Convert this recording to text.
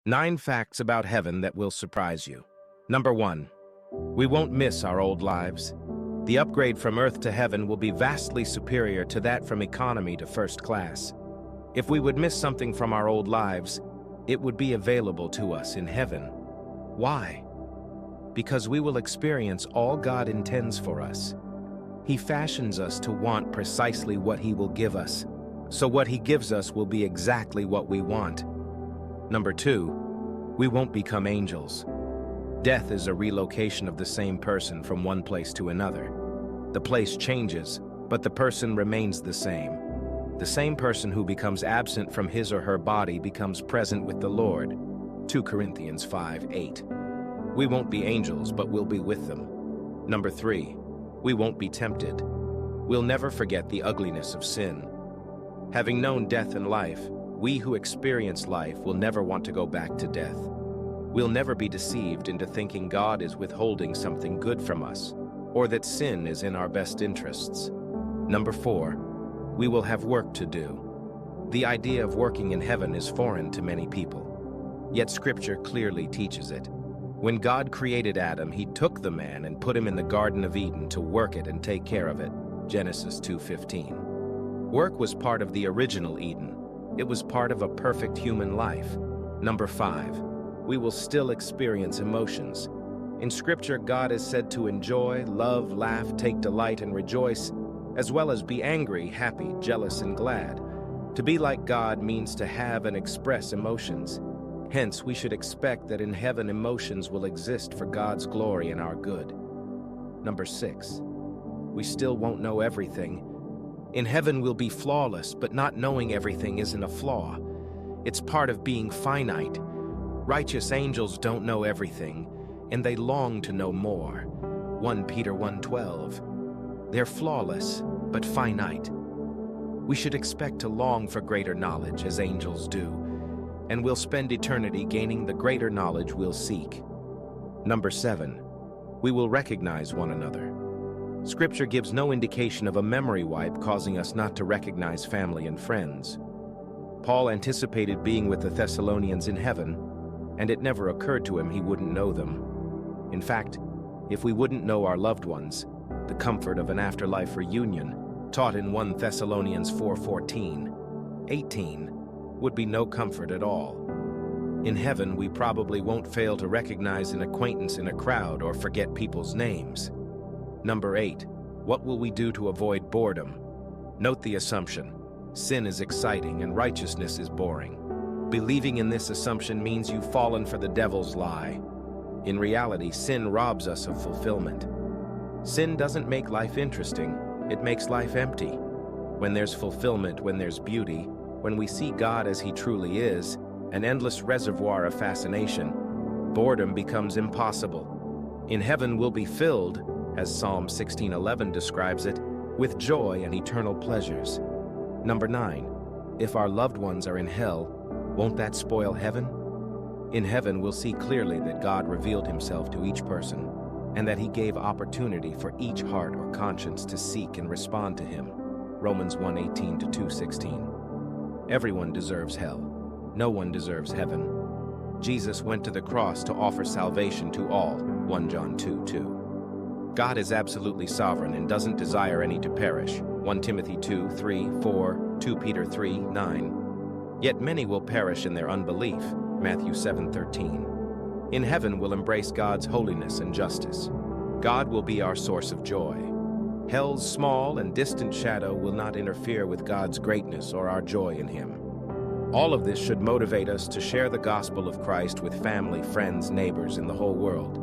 9 facts about heaven that will surprise you. Number 1. We won't miss our old lives. The upgrade from earth to heaven will be vastly superior to that from economy to first class. If we would miss something from our old lives, it would be available to us in heaven. Why? Because we will experience all God intends for us. He fashions us to want precisely what He will give us, so what He gives us will be exactly what we want. Number 2, we won't become angels. Death is a relocation of the same person from one place to another. The place changes, but the person remains the same. The same person who becomes absent from his or her body becomes present with the Lord. 2 Corinthians 5:8. We won't be angels, but we'll be with them. Number 3, we won't be tempted. We'll never forget the ugliness of sin. Having known death and life, we who experience life will never want to go back to death. We'll never be deceived into thinking God is withholding something good from us, or that sin is in our best interests. Number 4, we will have work to do. The idea of working in heaven is foreign to many people, yet Scripture clearly teaches it. When God created Adam, He took the man and put him in the Garden of Eden to work it and take care of it. Genesis 2:15. Work was part of the original Eden. It was part of a perfect human life. Number 5, we will still experience emotions. In Scripture, God is said to enjoy, love, laugh, take delight, and rejoice, as well as be angry, happy, jealous, and glad. To be like God means to have and express emotions. Hence, we should expect that in heaven emotions will exist for God's glory and our good. Number 6, we still won't know everything. In heaven we'll be flawless, but not knowing everything isn't a flaw. It's part of being finite. Righteous angels don't know everything, and they long to know more. 1 Peter 1:12. They're flawless, but finite. We should expect to long for greater knowledge, as angels do, and we'll spend eternity gaining the greater knowledge we'll seek. Number 7, we will recognize one another. Scripture gives no indication of a memory wipe causing us not to recognize family and friends. Paul anticipated being with the Thessalonians in heaven, and it never occurred to him he wouldn't know them. In fact, if we wouldn't know our loved ones, the comfort of an afterlife reunion, taught in 1 Thessalonians 4:14-18, would be no comfort at all. In heaven, we probably won't fail to recognize an acquaintance in a crowd or forget people's names. Number 8, what will we do to avoid boredom? Note the assumption. Sin is exciting and righteousness is boring. Believing in this assumption means you've fallen for the devil's lie. In reality, sin robs us of fulfillment. Sin doesn't make life interesting, it makes life empty. When there's fulfillment, when there's beauty, when we see God as He truly is, an endless reservoir of fascination, boredom becomes impossible. In heaven we'll be filled, as Psalm 16:11 describes it, with joy and eternal pleasures. Number 9, if our loved ones are in hell, won't that spoil heaven? In heaven we'll see clearly that God revealed Himself to each person, and that He gave opportunity for each heart or conscience to seek and respond to Him. Romans 1:18-2:16. Everyone deserves hell. No one deserves heaven. Jesus went to the cross to offer salvation to all. 1 John 2:2. God is absolutely sovereign and doesn't desire any to perish. 1 Timothy 2:3-4, 2 Peter 3:9. Yet many will perish in their unbelief. Matthew 7:13. In heaven we'll embrace God's holiness and justice. God will be our source of joy. Hell's small and distant shadow will not interfere with God's greatness or our joy in Him. All of this should motivate us to share the gospel of Christ with family, friends, neighbors in the whole world.